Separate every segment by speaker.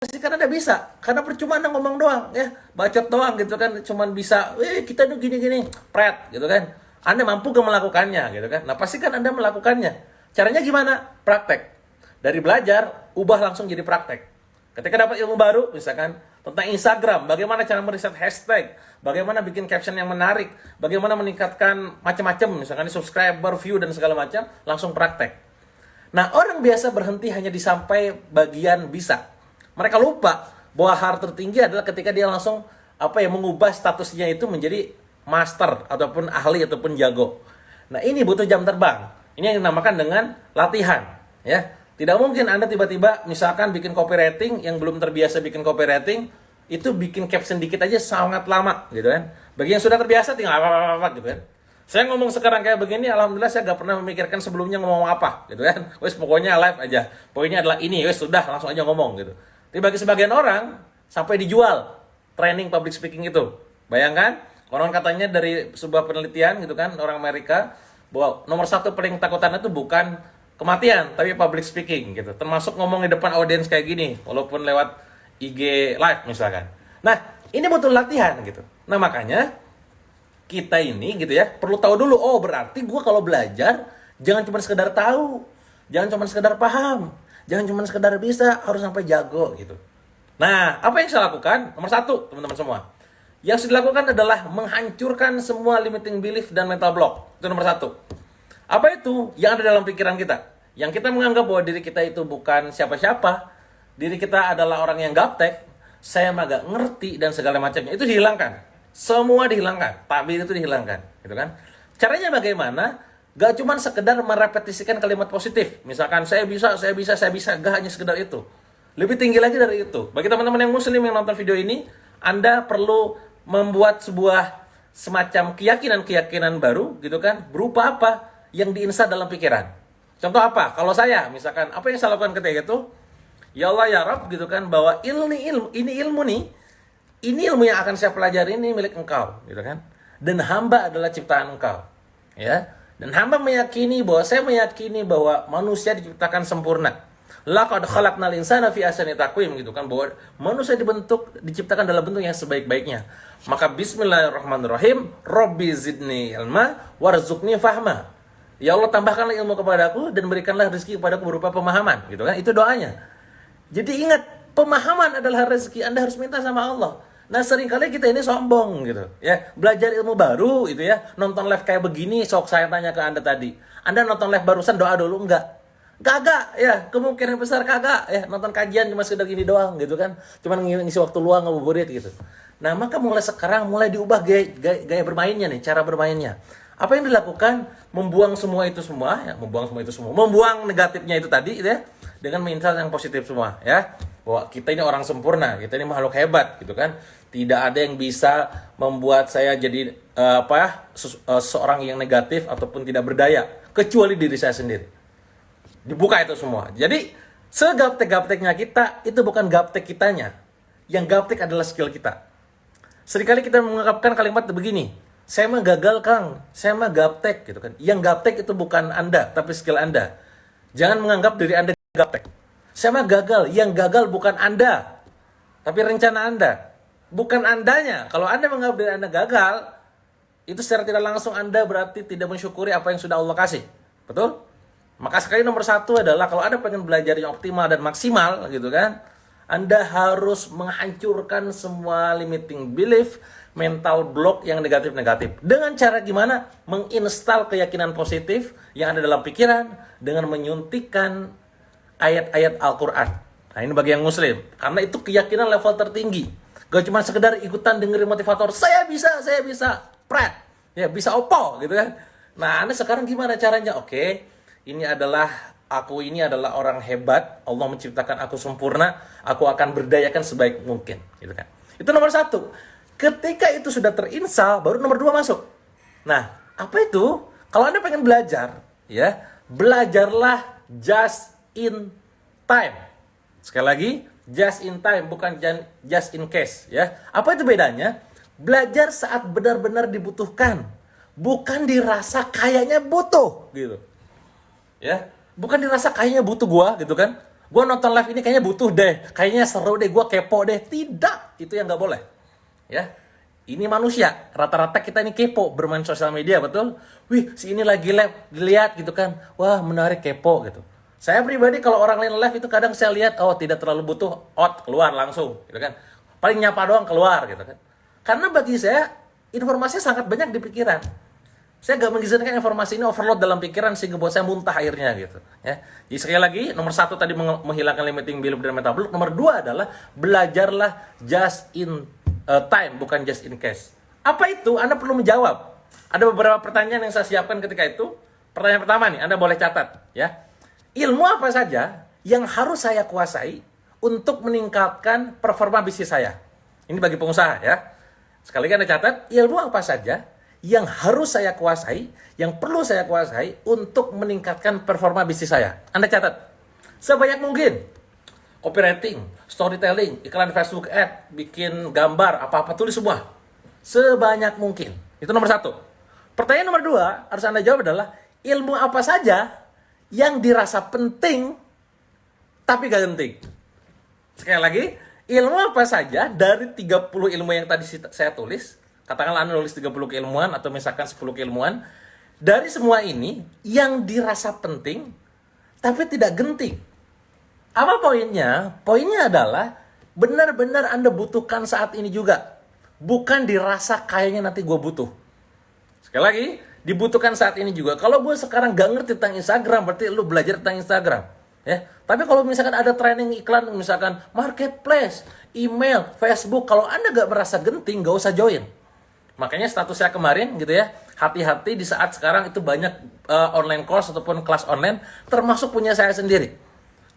Speaker 1: pastikan Anda bisa. Karena percuma Anda ngomong doang, ya. Bacot doang gitu kan, cuman bisa, kita tuh gini-gini, pret gitu kan. Anda mampu gak melakukannya gitu kan. Nah, pastikan Anda melakukannya. Caranya gimana? Praktek. Dari belajar, ubah langsung jadi praktek. Ketika dapat ilmu baru, misalkan tentang Instagram, bagaimana cara meriset hashtag, bagaimana bikin caption yang menarik, bagaimana meningkatkan macam-macam, misalkan subscriber, view, dan segala macam, langsung praktek. Nah, orang biasa berhenti hanya di sampai bagian bisa. Mereka lupa bahwa hal tertinggi adalah ketika dia langsung mengubah statusnya itu menjadi master ataupun ahli ataupun jago. Nah, ini butuh jam terbang. Ini yang dinamakan dengan latihan, ya. Tidak mungkin Anda tiba-tiba misalkan bikin copywriting yang belum terbiasa bikin copywriting, itu bikin caption dikit aja sangat lama gitu kan. Bagi yang sudah terbiasa tinggal apa gitu kan. Saya ngomong sekarang kayak begini, alhamdulillah saya gak pernah memikirkan sebelumnya ngomong apa gitu kan. Wes pokoknya live aja. Poinnya adalah ini, wes sudah langsung aja ngomong gitu. Tapi bagi sebagian orang sampai dijual training public speaking itu. Bayangkan, orang katanya dari sebuah penelitian gitu kan, orang Amerika, bahwa nomor satu paling takutan itu bukan kematian, tapi public speaking gitu. Termasuk ngomong di depan audiens kayak gini, walaupun lewat IG live misalkan. Nah, ini butuh latihan gitu. Nah, makanya kita ini gitu ya, perlu tahu dulu, oh berarti gue kalau belajar jangan cuma sekedar tahu, jangan cuma sekedar paham, jangan cuma sekedar bisa, harus sampai jago gitu. Nah, apa yang saya lakukan? Nomor satu, teman-teman semua. Yang saya lakukan adalah menghancurkan semua limiting belief dan mental block. Itu nomor satu. Apa itu? Yang ada dalam pikiran kita. Yang kita menganggap bahwa diri kita itu bukan siapa-siapa. Diri kita adalah orang yang gaptek. Saya mah gak ngerti dan segala macamnya. Itu dihilangkan. Semua dihilangkan. Tabir itu dihilangkan. Gitu kan? Caranya bagaimana? Gak cuma sekedar merepetisikan kalimat positif. Misalkan saya bisa. Gak hanya sekedar itu. Lebih tinggi lagi dari itu. Bagi teman-teman yang muslim yang nonton video ini, Anda perlu membuat sebuah semacam keyakinan-keyakinan baru gitu kan. Berupa apa? Yang diinstal dalam pikiran. Contoh apa? Kalau saya, misalkan, apa yang saya lakukan ketika itu? Ya Allah ya Rabb, gitu kan, bahwa ini ilmu yang akan saya pelajari ini milik engkau, gitu kan. Dan hamba adalah ciptaan engkau. Ya. Dan hamba meyakini bahwa manusia diciptakan sempurna. Laqad khalaqnal insana fi ahsani taqwim, gitu kan, bahwa manusia diciptakan dalam bentuk yang sebaik-baiknya. Maka bismillahirrahmanirrahim, Rabbi zidni ilma warzuqni fahma. Ya Allah, tambahkanlah ilmu kepadaku dan berikanlah rezeki kepadaku berupa pemahaman, gitu kan? Itu doanya. Jadi ingat, pemahaman adalah rezeki. Anda harus minta sama Allah. Nah, seringkali kita ini sombong gitu, ya. Belajar ilmu baru itu ya, nonton live kayak begini, sok saya tanya ke Anda tadi. Anda nonton live barusan doa dulu enggak? Kagak, ya. Kemungkinan besar kagak, ya. Nonton kajian cuma sekedar gini doang gitu kan. Cuma ngisi waktu luang ngabuburit gitu. Nah, maka mulai sekarang mulai diubah gaya bermainnya nih, cara bermainnya. Apa yang dilakukan? Membuang semua itu semua, ya, membuang negatifnya itu tadi, ya, dengan mental yang positif semua, ya. Bahwa kita ini orang sempurna, kita ini makhluk hebat, gitu kan. Tidak ada yang bisa membuat saya jadi seorang yang negatif ataupun tidak berdaya, kecuali diri saya sendiri. Dibuka itu semua. Jadi segaptek-gapteknya kita itu bukan gaptek kitanya, yang gaptek adalah skill kita. Seringkali kita mengungkapkan kalimat begini. Saya mah gagal Kang, saya mah gaptek gitu kan. Yang gaptek itu bukan Anda, tapi skill Anda. Jangan menganggap diri Anda gaptek. Saya mah gagal, yang gagal bukan Anda, tapi rencana Anda. Bukan Andanya. Kalau Anda menganggap diri Anda gagal, itu secara tidak langsung Anda berarti tidak mensyukuri apa yang sudah Allah kasih. Betul? Maka sekali nomor satu adalah kalau Anda pengen belajar yang optimal dan maksimal gitu kan, Anda harus menghancurkan semua limiting belief, mental block yang negatif-negatif. Dengan cara gimana? Menginstal keyakinan positif yang ada dalam pikiran dengan menyuntikkan ayat-ayat Al-Quran. Nah, ini bagi yang muslim. Karena itu keyakinan level tertinggi. Gak cuma sekedar ikutan dengerin motivator, saya bisa, pret. Ya, bisa opo gitu kan. Nah, Anda sekarang gimana caranya? Oke, ini adalah orang hebat. Allah menciptakan aku sempurna. Aku akan berdayakan sebaik mungkin, gitu kan. Itu nomor satu. Ketika itu sudah terinstal, baru nomor 2 masuk. Nah, apa itu? Kalau Anda pengen belajar, ya, belajarlah just in time. Sekali lagi, just in time, bukan just in case, ya. Apa itu bedanya? Belajar saat benar-benar dibutuhkan, bukan dirasa kayaknya butuh, gitu. Ya, bukan dirasa kayaknya butuh gua, gitu kan. Gue nonton live ini kayaknya butuh deh, kayaknya seru deh, gue kepo deh. Tidak, itu yang nggak boleh. Ya, ini manusia. Rata-rata kita ini kepo bermain sosial media, betul? Wih, si ini lagi live, dilihat gitu kan. Wah, menarik, kepo gitu. Saya pribadi kalau orang lain live itu kadang saya lihat, oh tidak terlalu butuh, out, keluar langsung, gitu kan. Paling nyapa doang keluar, gitu kan. Karena bagi saya, informasi sangat banyak di pikiran. Saya gak mengizinkan informasi ini overload dalam pikiran sehingga buat saya muntah airnya gitu. Ya. Jadi sekali lagi, nomor 1 tadi menghilangkan limiting belief dan metabolic. Nomor 2 adalah belajarlah just in time, bukan just in case. Apa itu? Anda perlu menjawab. Ada beberapa pertanyaan yang saya siapkan ketika itu. Pertanyaan pertama nih, Anda boleh catat. Ya. Ilmu apa saja yang harus saya kuasai untuk meningkatkan performa bisnis saya? Ini bagi pengusaha ya. Sekali lagi Anda catat, ilmu apa saja yang harus saya kuasai, yang perlu saya kuasai untuk meningkatkan performa bisnis saya. Anda catat. Sebanyak mungkin. Copywriting, storytelling, iklan Facebook ad, bikin gambar, apa-apa tulis semua. Sebanyak mungkin. Itu nomor 1. Pertanyaan nomor 2, harus Anda jawab adalah, ilmu apa saja yang dirasa penting, tapi gak penting. Sekali lagi, ilmu apa saja dari 30 ilmu yang tadi saya tulis, katakanlah Anda nulis 30 keilmuan atau misalkan 10 keilmuan. Dari semua ini yang dirasa penting tapi tidak genting. Apa poinnya? Poinnya adalah benar-benar Anda butuhkan saat ini juga. Bukan dirasa kayaknya nanti gue butuh. Sekali lagi, dibutuhkan saat ini juga. Kalau gue sekarang gak ngerti tentang Instagram, berarti lu belajar tentang Instagram. Ya, tapi kalau misalkan ada training iklan, misalkan marketplace, email, Facebook, kalau Anda gak merasa genting, gak usah join. Makanya status saya kemarin gitu ya, hati-hati di saat sekarang itu banyak online course ataupun kelas online, termasuk punya saya sendiri.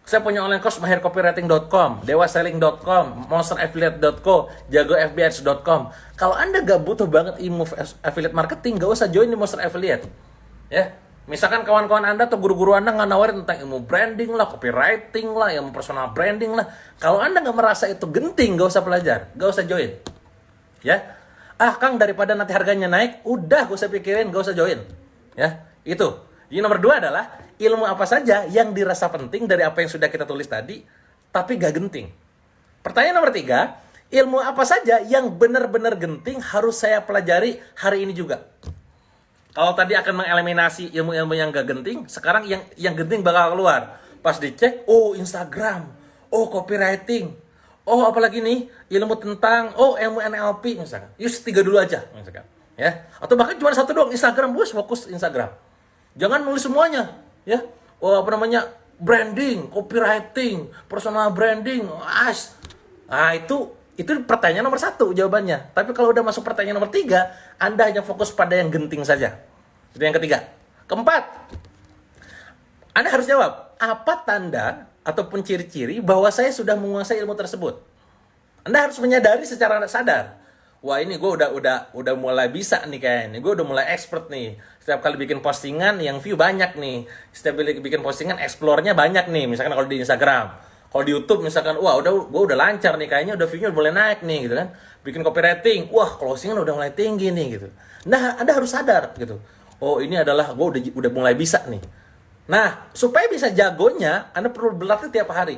Speaker 1: Saya punya online course mahircopywriting.com, dewaselling.com, monsteraffiliate.co, jagofbads.com. Kalau Anda gak butuh banget ilmu affiliate marketing, gak usah join di Monster Affiliate. Ya, misalkan kawan-kawan Anda atau guru-guru Anda nggak nawarin tentang ilmu branding lah, copywriting lah, ilmu personal branding lah. Kalau Anda nggak merasa itu genting, gak usah belajar, gak usah join. Ya. Kang, daripada nanti harganya naik, udah gak usah pikirin, gak usah join. Ya, itu. Jadi nomor 2 adalah ilmu apa saja yang dirasa penting dari apa yang sudah kita tulis tadi, tapi gak genting. Pertanyaan nomor 3, ilmu apa saja yang benar-benar genting harus saya pelajari hari ini juga. Kalau tadi akan mengeliminasi ilmu-ilmu yang gak genting, sekarang yang genting bakal keluar. Pas dicek, oh Instagram, oh copywriting, oh apalagi nih ilmu tentang ilmu NLP misalkan. Yus 3 dulu aja misalkan. Ya. Atau bahkan cuma 1 doang Instagram, bos, fokus Instagram. Jangan nulis semuanya, ya. Oh apa namanya? Branding, copywriting, personal branding. Nah, itu pertanyaan nomor 1 jawabannya. Tapi kalau udah masuk pertanyaan nomor 3, Anda hanya fokus pada yang genting saja. Itu yang ketiga. Keempat, Anda harus jawab, apa tanda ataupun ciri-ciri bahwa saya sudah menguasai ilmu tersebut. Anda harus menyadari secara sadar. Wah, ini gue udah mulai bisa nih kayaknya. Gue udah mulai expert nih. Setiap kali bikin postingan yang view banyak nih. Setiap kali bikin postingan explore-nya banyak nih. Misalkan kalau di Instagram. Kalau di YouTube misalkan, wah gue udah lancar nih kayaknya, udah view-nya udah mulai naik nih gitu kan. Bikin copywriting, wah closing-nya udah mulai tinggi nih gitu. Nah, Anda harus sadar gitu. Oh, ini adalah gue udah mulai bisa nih. Nah, supaya bisa jagonya, Anda perlu berlatih tiap hari.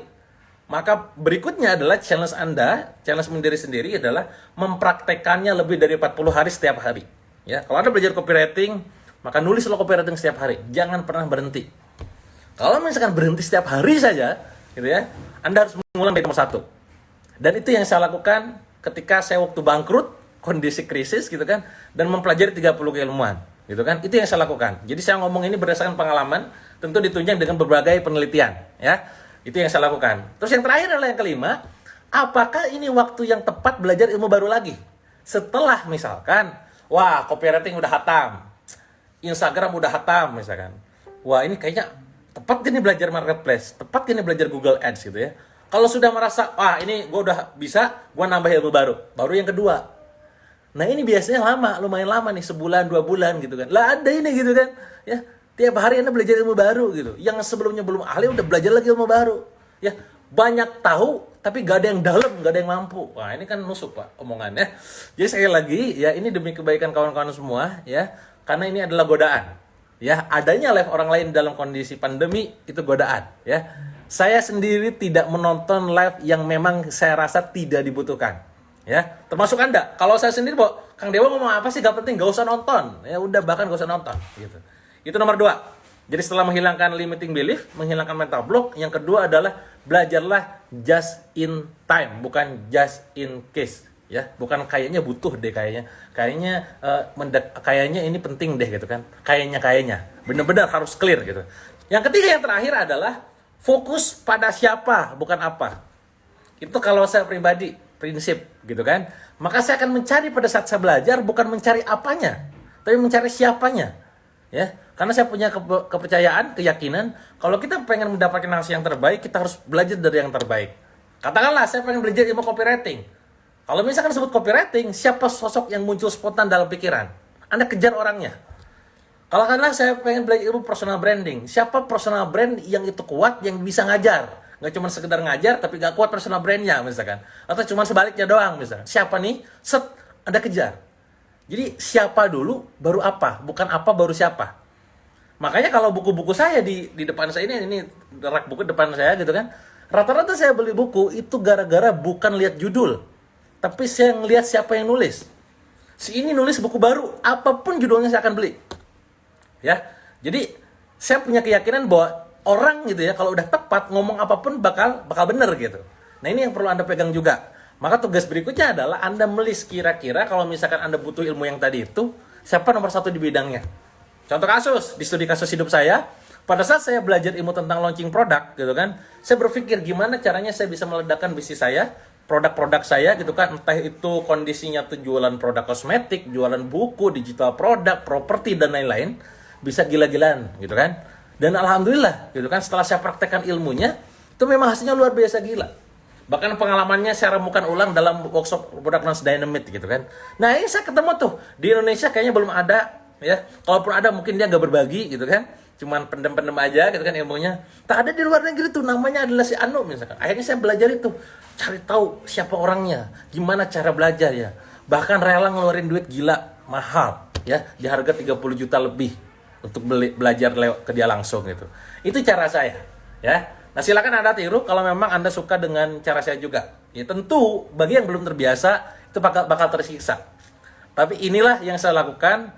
Speaker 1: Maka berikutnya adalah challenge Anda, challenge sendiri sendiri adalah mempraktekannya lebih dari 40 hari setiap hari. Ya, kalau Anda belajar copywriting, maka nulislah copywriting setiap hari. Jangan pernah berhenti. Kalau misalkan berhenti setiap hari saja, gitu ya, Anda harus mengulang dari nomor 1. Dan itu yang saya lakukan ketika saya waktu bangkrut, kondisi krisis gitu kan, dan mempelajari 30 keilmuan. Gitu kan? Itu yang saya lakukan. Jadi saya ngomong ini berdasarkan pengalaman, tentu ditunjang dengan berbagai penelitian, ya. Itu yang saya lakukan. Terus yang terakhir adalah yang kelima, apakah ini waktu yang tepat belajar ilmu baru lagi? Setelah misalkan, wah, copywriting udah hatam, Instagram udah hatam misalkan. Wah, ini kayaknya tepat gini belajar marketplace, tepat gini belajar Google Ads gitu ya. Kalau sudah merasa, wah, ini gue udah bisa, gue nambah ilmu baru. Baru yang kedua. Nah ini biasanya lama, lumayan lama nih, sebulan, 2 bulan gitu kan. Lah ada ini gitu kan, ya. Tiap hari Anda belajar ilmu baru gitu. Yang sebelumnya belum ahli udah belajar lagi ilmu baru. Ya, banyak tahu tapi gak ada yang dalam, gak ada yang mampu. Wah, ini kan nusuk, Pak, omongannya. Jadi sekali lagi, ya ini demi kebaikan kawan-kawan semua, ya. Karena ini adalah godaan. Ya, adanya live orang lain dalam kondisi pandemi itu godaan, ya. saya sendiri tidak menonton live yang memang saya rasa tidak dibutuhkan. Ya, termasuk Anda. Kalau saya sendiri, Kang Dewa ngomong apa sih gak penting, gak usah nonton. Ya udah, bahkan gak usah nonton gitu. Itu nomor 2. Jadi setelah menghilangkan limiting belief, menghilangkan mental block, yang kedua adalah belajarlah just in time, bukan just in case. Ya, bukan kayaknya butuh deh, kayaknya ini penting deh gitu kan. Kayaknya benar-benar harus clear gitu. Yang ketiga, yang terakhir adalah fokus pada siapa, bukan apa. Itu kalau saya pribadi, prinsip gitu kan. Maka saya akan mencari pada saat saya belajar bukan mencari apanya, tapi mencari siapanya. Ya, karena saya punya kepercayaan, keyakinan kalau kita pengen mendapatkan hasil yang terbaik, kita harus belajar dari yang terbaik. Katakanlah saya pengen belajar ilmu copywriting. Kalau misalkan sebut copywriting, siapa sosok yang muncul spontan dalam pikiran? Anda kejar orangnya. Kalau katakanlah saya pengen belajar ilmu personal branding, siapa personal brand yang itu kuat, yang bisa ngajar? Nggak cuma sekedar ngajar, tapi nggak kuat personal brandnya misalkan. Atau cuma sebaliknya doang misalkan. Siapa nih? Set, Anda kejar. Jadi siapa dulu, baru apa. Bukan apa, baru siapa. Makanya kalau buku-buku saya di depan saya ini rak buku depan saya gitu kan. Rata-rata saya beli buku itu gara-gara bukan lihat judul. Tapi saya ngelihat siapa yang nulis. Si ini nulis buku baru, apapun judulnya saya akan beli. Ya, jadi saya punya keyakinan bahwa orang gitu ya, kalau udah tepat ngomong apapun bakal bener gitu. Nah ini yang perlu Anda pegang juga. Maka tugas berikutnya adalah Anda melis kira-kira kalau misalkan Anda butuh ilmu yang tadi itu, siapa nomor 1 di bidangnya. Contoh kasus, di studi kasus hidup saya, pada saat saya belajar ilmu tentang launching produk gitu kan, saya berpikir gimana caranya saya bisa meledakkan bisnis saya, produk-produk saya gitu kan, entah itu kondisinya tuh jualan produk kosmetik, jualan buku, digital produk, properti dan lain-lain, bisa gila-gilaan gitu kan. Dan alhamdulillah gitu kan, setelah saya praktekkan ilmunya, itu memang hasilnya luar biasa gila. Bahkan pengalamannya saya remukan ulang dalam workshop produk Lance Dynamite gitu kan. Nah ini saya ketemu tuh, di Indonesia kayaknya belum ada ya. Kalaupun ada mungkin dia nggak berbagi gitu kan. Cuman pendem-pendem aja gitu kan ilmunya. Tak ada di luar negeri tuh, namanya adalah si Anu misalkan. Akhirnya saya belajar itu, cari tahu siapa orangnya, gimana cara belajar ya. Bahkan rela ngeluarin duit gila, mahal ya, di harga 30 juta lebih untuk belajar ke dia langsung gitu. Itu cara saya ya. Nah silakan Anda tiru kalau memang Anda suka dengan cara saya juga. Ya tentu bagi yang belum terbiasa itu bakal tersiksa. Tapi inilah yang saya lakukan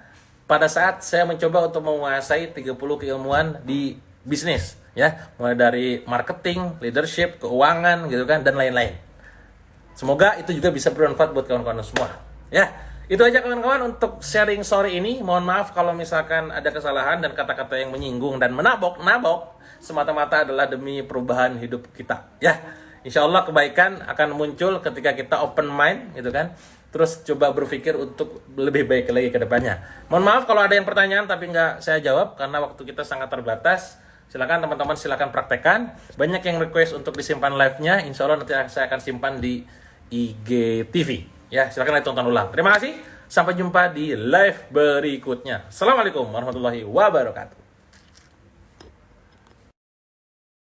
Speaker 1: pada saat saya mencoba untuk menguasai 30 keilmuan di bisnis ya, mulai dari marketing, leadership, keuangan gitu kan dan lain-lain. Semoga itu juga bisa bermanfaat buat kawan-kawan semua. Ya, itu aja kawan-kawan untuk sharing sore ini. Mohon maaf kalau misalkan ada kesalahan dan kata-kata yang menyinggung dan menabok. Semata-mata adalah demi perubahan hidup kita. Ya, insya Allah kebaikan akan muncul ketika kita open mind gitu kan. Terus coba berpikir untuk lebih baik lagi ke depannya. Mohon maaf kalau ada yang pertanyaan tapi nggak saya jawab karena waktu kita sangat terbatas. Silakan teman-teman, silakan praktekkan. Banyak yang request untuk disimpan live-nya. Insya Allah nanti saya akan simpan di IGTV. Ya, silakan ditonton ulang. Terima kasih. Sampai jumpa di live berikutnya. Assalamualaikum warahmatullahi wabarakatuh.